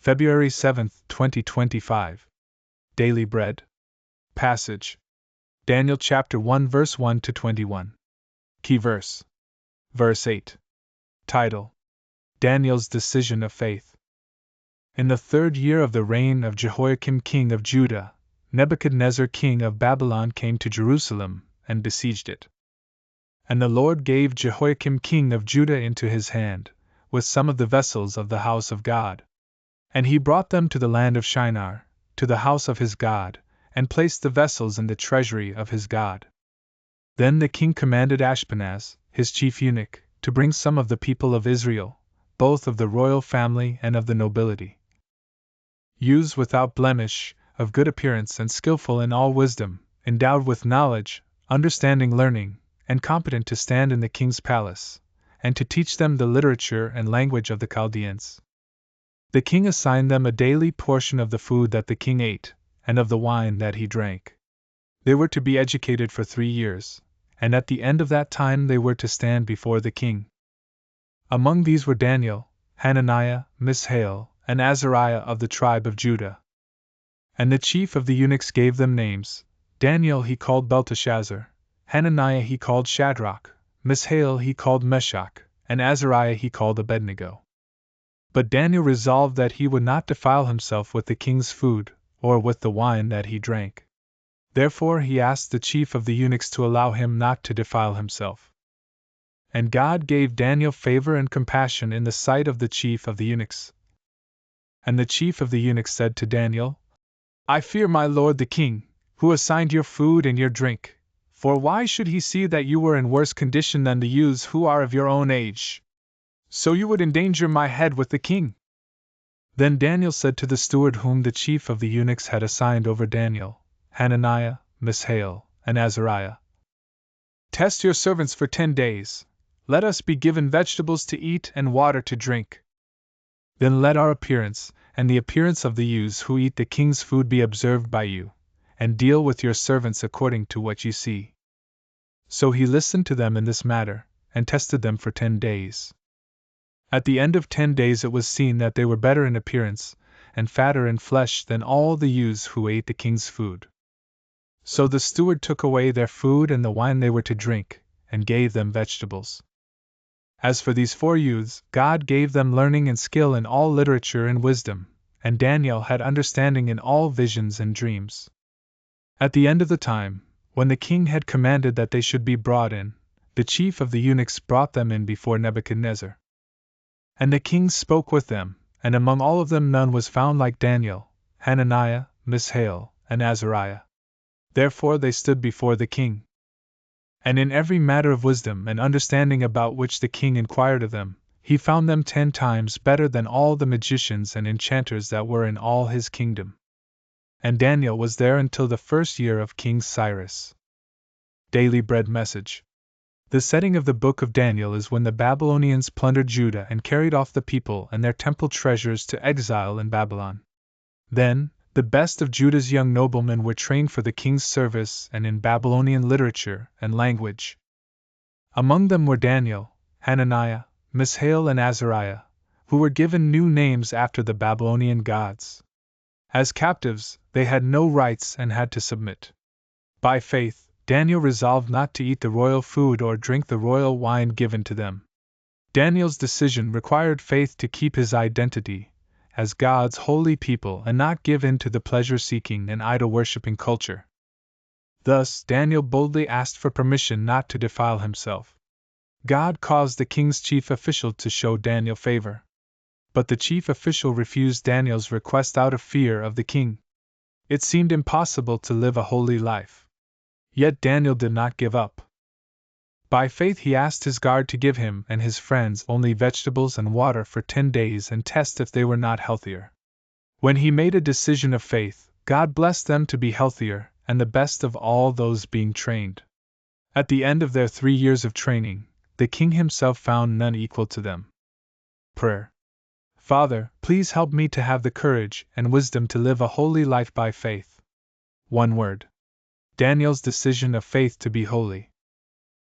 February 7, 2025. Daily Bread. Passage. Daniel chapter 1 verse 1 to 21. Key verse. Verse 8. Title: Daniel's Decision of Faith. In the 3rd year of the reign of Jehoiakim king of Judah, Nebuchadnezzar king of Babylon came to Jerusalem and besieged it. And the Lord gave Jehoiakim king of Judah into his hand, with some of the vessels of the house of God. And he brought them to the land of Shinar, to the house of his God, and placed the vessels in the treasury of his God. Then the king commanded Ashpenaz, his chief eunuch, to bring some of the people of Israel, both of the royal family and of the nobility, youths without blemish, of good appearance and skillful in all wisdom, endowed with knowledge, understanding, learning, and competent to stand in the king's palace, and to teach them the literature and language of the Chaldeans. The king assigned them a daily portion of the food that the king ate, and of the wine that he drank. They were to be educated for 3 years, and at the end of that time they were to stand before the king. Among these were Daniel, Hananiah, Mishael, and Azariah of the tribe of Judah. And the chief of the eunuchs gave them names. Daniel he called Belteshazzar, Hananiah he called Shadrach, Mishael he called Meshach, and Azariah he called Abednego. But Daniel resolved that he would not defile himself with the king's food, or with the wine that he drank. Therefore he asked the chief of the eunuchs to allow him not to defile himself. And God gave Daniel favor and compassion in the sight of the chief of the eunuchs. And the chief of the eunuchs said to Daniel, I fear my lord the king, who assigned your food and your drink, for why should he see that you were in worse condition than the youths who are of your own age? So you would endanger my head with the king. Then Daniel said to the steward whom the chief of the eunuchs had assigned over Daniel, Hananiah, Mishael, and Azariah, test your servants for 10 days, let us be given vegetables to eat and water to drink. Then let our appearance, and the appearance of the youths who eat the king's food be observed by you, and deal with your servants according to what you see. So he listened to them in this matter, and tested them for 10 days. At the end of 10 days it was seen that they were better in appearance, and fatter in flesh than all the youths who ate the king's food. So the steward took away their food and the wine they were to drink, and gave them vegetables. As for these 4 youths, God gave them learning and skill in all literature and wisdom, and Daniel had understanding in all visions and dreams. At the end of the time, when the king had commanded that they should be brought in, the chief of the eunuchs brought them in before Nebuchadnezzar. And the king spoke with them, and among all of them none was found like Daniel, Hananiah, Mishael, and Azariah. Therefore they stood before the king. And in every matter of wisdom and understanding about which the king inquired of them, he found them 10 times better than all the magicians and enchanters that were in all his kingdom. And Daniel was there until the 1st year of King Cyrus. Daily Bread Message. The setting of the book of Daniel is when the Babylonians plundered Judah and carried off the people and their temple treasures to exile in Babylon. Then, the best of Judah's young noblemen were trained for the king's service and in Babylonian literature and language. Among them were Daniel, Hananiah, Mishael, and Azariah, who were given new names after the Babylonian gods. As captives, they had no rights and had to submit. By faith, Daniel resolved not to eat the royal food or drink the royal wine given to them. Daniel's decision required faith to keep his identity as God's holy people and not give in to the pleasure-seeking and idol-worshipping culture. Thus, Daniel boldly asked for permission not to defile himself. God caused the king's chief official to show Daniel favor. But the chief official refused Daniel's request out of fear of the king. It seemed impossible to live a holy life. Yet Daniel did not give up. By faith he asked his guard to give him and his friends only vegetables and water for 10 days and test if they were not healthier. When he made a decision of faith, God blessed them to be healthier, and the best of all those being trained. At the end of their 3 years of training, the king himself found none equal to them. Prayer. Father, please help me to have the courage and wisdom to live a holy life by faith. One word. Daniel's decision of faith to be holy.